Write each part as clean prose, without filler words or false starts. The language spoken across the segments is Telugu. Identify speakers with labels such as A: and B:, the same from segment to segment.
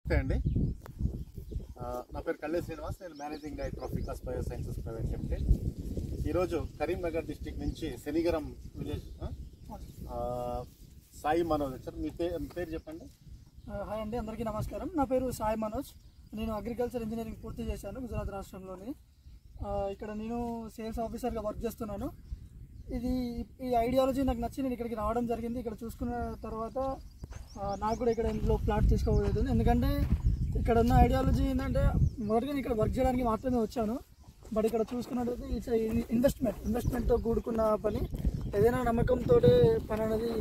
A: నమస్తే అండి. నా పేరు కల్లే శ్రీనివాస్. నేను managing director of Vikas bio sciences private limited. ఈరోజు కరీంనగర్ డిస్ట్రిక్ట్ నుంచి శనిగరం విలేజ్ సాయి మనోజ్ వచ్చారు. మీ పేరు చెప్పండి.
B: హాయ్ అండి, అందరికీ నమస్కారం. నా పేరు సాయి మనోజ్. నేను అగ్రికల్చర్ ఇంజనీరింగ్ పూర్తి చేశాను గుజరాత్ రాష్ట్రంలోని. ఇక్కడ నేను సేల్స్ ఆఫీసర్గా వర్క్ చేస్తున్నాను. ఈ ఐడియాలజీ నాకు నచ్చి నేను ఇక్కడికి రావడం జరిగింది. ఇక్కడ చూసుకున్న తర్వాత నాకు కూడా ఇక్కడ ఇంట్లో ప్లాట్ తీసుకోబోతుంది. ఎందుకంటే ఇక్కడ ఉన్న ఐడియాలజీ ఏంటంటే మొదటిగా నేను ఇక్కడ వర్క్ చేయడానికి మాత్రమే వచ్చాను. బట్ ఇక్కడ చూసుకున్నట్టయితే ఇట్స్ ఇన్వెస్ట్మెంట్తో కూడుకున్న పని. ఏదైనా నమ్మకంతో పని అనేది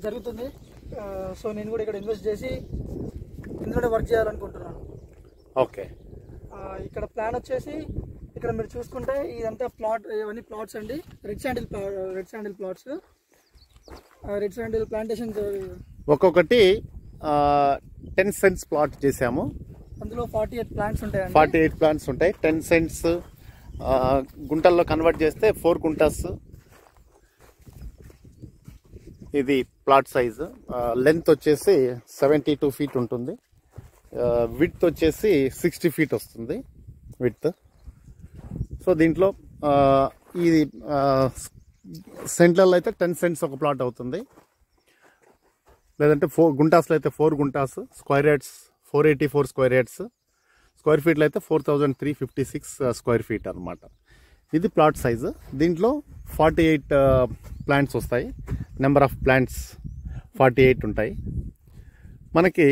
B: జరుగుతుంది. సో నేను కూడా ఇక్కడ ఇన్వెస్ట్ చేసి ఇందులోనే వర్క్ చేయాలనుకుంటున్నాను.
A: ఓకే,
B: ఇక్కడ ప్లాన్ వచ్చేసి ఇక్కడ మీరు చూసుకుంటే ఇదంతా ఇవన్నీ ప్లాట్స్ అండి. Red sandal plots, red sandal plantation.
A: ఒక్కొక్కటి 10 cents ప్లాట్ చేసాము.
B: అందులో 48 ప్లాంట్స్ ఉంటాయి.
A: 48 ప్లాంట్స్ ఉంటాయి. 10 cents గుంటల్లో కన్వర్ట్ చేస్తే 4 గుంటాస్. ఇది ప్లాట్ సైజ్. లెంత్ వచ్చేసి 72 feet ఉంటుంది. విడ్త్ వచ్చేసి 60 feet వస్తుంది విడ్త్. సో దీంట్లో ఇది సెంట్లలో అయితే 10 cents ఒక ప్లాట్ అవుతుంది. లేదంటే 4 గుంటాస్లో అయితే 4 guntas. Square yards 484 square yards. Square ఫీట్లో అయితే 4356 స్క్వేర్ ఫీట్ అనమాట. ఇది ప్లాట్ సైజు. దీంట్లో 48 ప్లాంట్స్ వస్తాయి. నెంబర్ ఆఫ్ ప్లాంట్స్ 48 ఉంటాయి. మనకి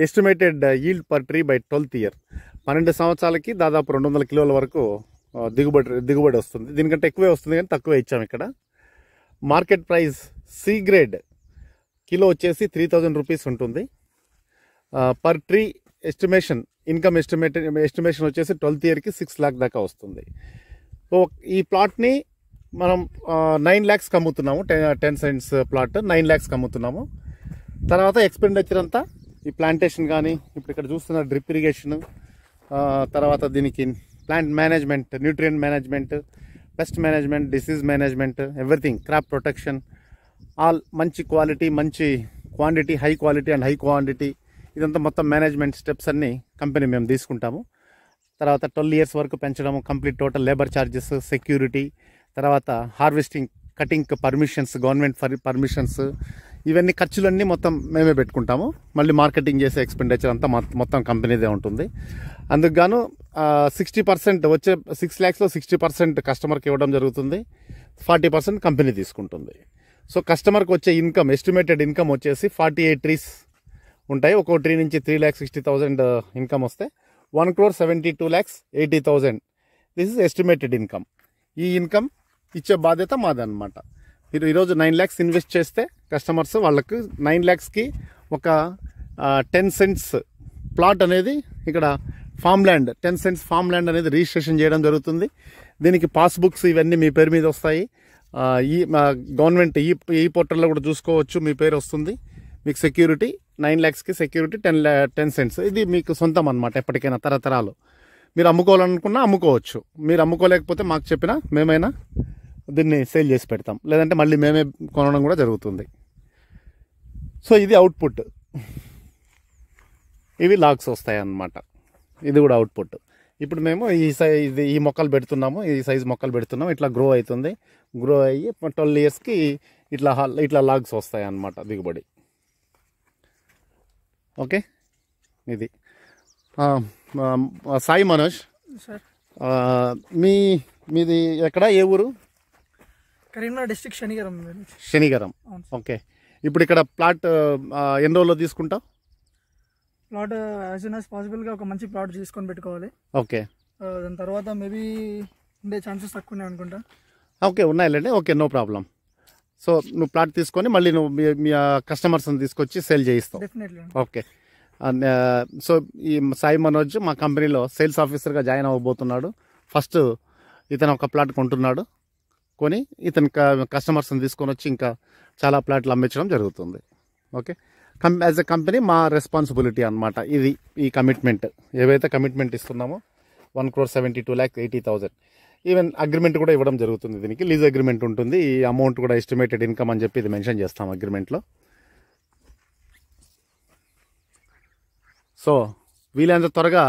A: estimated yield per tree by 12th year 12 సంవత్సరాలకి దాదాపు 200 కిలోల వరకు దిగుబడి వస్తుంది. దీనికంటే ఎక్కువే వస్తుంది కానీ తక్కువే ఇచ్చాము ఇక్కడ. Market price C grade kilo వచ్చేసి 3000 రూపీస్ ఉంటుంది. పర్ ట్రీ ఇన్కమ్ ఎస్టిమేషన్ వచ్చేసి 12th yearకి 6 lakh దాకా వస్తుంది. సో ఈ ప్లాట్ని మనం 9 lakhs అమ్ముతున్నాము. 10 cents plot 9 lakhs అమ్ముతున్నాము. తర్వాత ఎక్స్పెండిచర్ అంతా ఈ ప్లాంటేషన్ కానీ, ఇప్పుడు ఇక్కడ చూస్తున్న డ్రిప్ ఇరిగేషన్, తర్వాత దీనికి plant management, nutrient management, pest management, disease management, everything, crop protection, all మంచి క్వాలిటీ, మంచి quantity, high quality and high quantity, ఇదంతా మొత్తం మేనేజ్మెంట్ స్టెప్స్ అన్నీ కంపెనీ మేము తీసుకుంటాము. తర్వాత 12 years వరకు పెంచడము, complete total labour charges, security, తర్వాత harvesting, cutting permissions, government permissions, ఇవన్నీ ఖర్చులన్నీ మొత్తం మేమే పెట్టుకుంటాము. మళ్ళీ మార్కెటింగ్ చేసే ఎక్స్పెండిచర్ అంతా మొత్తం కంపెనీదే ఉంటుంది. అందుకు గాను 60% వచ్చే 6 lakhsలో 60% కస్టమర్కి ఇవ్వడం జరుగుతుంది. 40% కంపెనీ తీసుకుంటుంది. సో కస్టమర్కి వచ్చే ఇన్కమ్, ఎస్టిమేటెడ్ ఇన్కమ్ వచ్చేసి 48 trees ఉంటాయి. ఒక్కో ట్రీ నుంచి 3,60,000 ఇన్కమ్ వస్తే 1,72,80,000 దిస్ ఇస్ ఎస్టిమేటెడ్ ఇన్కమ్. ఈ ఇన్కమ్ ఇచ్చే బాధ్యత మాదన్నమాట. మీరు ఈరోజు 9 lakhs ఇన్వెస్ట్ చేస్తే కస్టమర్స్ వాళ్ళకు 9 lakhsకి ఒక 10 cents ప్లాట్ అనేది ఇక్కడ farm land, 10 cents farm land అనేది రిజిస్ట్రేషన్ చేయడం జరుగుతుంది. దీనికి పాస్బుక్స్ ఇవన్నీ మీ పేరు మీద వస్తాయి. ఈ గవర్నమెంట్ ఈ పోర్టల్లో కూడా చూసుకోవచ్చు, మీ పేరు వస్తుంది. మీకు సెక్యూరిటీ 9 lakhsకి సెక్యూరిటీ 10 cents. ఇది మీకు సొంతం అనమాట. ఎప్పటికైనా తరతరాలు మీరు అమ్ముకోవాలనుకున్నా అమ్ముకోవచ్చు. మీరు అమ్ముకోలేకపోతే మాకు చెప్పినా మేమైనా దీన్ని సేల్ చేసి పెడతాం. లేదంటే మళ్ళీ మేమే కొనడం కూడా జరుగుతుంది. సో ఇది అవుట్పుట్. ఇవి లాగ్స్ వస్తాయి అన్నమాట. ఇది కూడా అవుట్పుట్. ఇప్పుడు మేము ఈ మొక్కలు పెడుతున్నాము, ఈ సైజ్ మొక్కలు పెడుతున్నాము. ఇట్లా గ్రో అవుతుంది. గ్రో అయ్యి 12 yearsకి ఇట్లా లాగ్స్ వస్తాయి అన్నమాట దిగుబడి. ఓకే, ఇది సాయి మనోజ్
B: సార్.
A: మీది ఎక్కడ, ఏ ఊరు?
B: కరీంనగర్ డిస్ట్రిక్ట్,
A: శనిగరం. ఓకే, ఇప్పుడు ఇక్కడ ప్లాట్ ఎన్ని రోజుల్లో తీసుకుంటావు?
B: ప్లాట్ యాజ్ సూన్ యాజ్ పాసిబుల్గా ఒక మంచి ప్లాట్ తీసుకొని పెట్టుకోవాలి.
A: ఓకే,
B: దాని తర్వాత మేబీ ఉండే ఛాన్సెస్ తక్కువనే అనుకుంటా.
A: ఓకే, ఉన్నాయిలేండి. Okay, no problem. సో నువ్వు ప్లాట్ తీసుకొని మళ్ళీ నువ్వు మీ కస్టమర్స్ని తీసుకొచ్చి సేల్ చేయిస్తావు.
B: డెఫినెట్లీ.
A: ఓకే, సో ఈ సాయి మనోజ్ మా కంపెనీలో సేల్స్ ఆఫీసర్గా జాయిన్ అవ్వబోతున్నాడు. ఫస్ట్ ఇతను ఒక ప్లాట్ కొంటున్నాడు. కొని ఇతను కస్టమర్స్ని తీసుకొని వచ్చి ఇంకా చాలా ప్లాట్లు అమ్మించడం జరుగుతుంది. ఓకే, యాజ్ ఎ కంపెనీ మా రెస్పాన్సిబిలిటీ అనమాట ఇది. ఈ కమిట్మెంట్ ఏవైతే కమిట్మెంట్ ఇస్తున్నామో 1,72,80,000 ఈవెన్ అగ్రిమెంట్ కూడా ఇవ్వడం జరుగుతుంది. దీనికి లీజ్ అగ్రిమెంట్ ఉంటుంది. ఈ అమౌంట్ కూడా ఎస్టిమేటెడ్ ఇన్కమ్ అని చెప్పి ఇది మెన్షన్ చేస్తాం అగ్రిమెంట్లో. సో వీలైనంత త్వరగా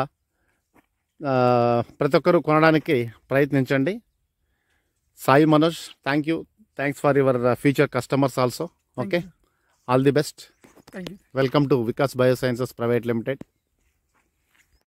A: ప్రతి ఒక్కరూ కొనడానికి ప్రయత్నించండి. Sai Manoj, thanks for your future customers also. Okay, all the best.
B: Thank you.
A: Welcome to Vikas biosciences private limited.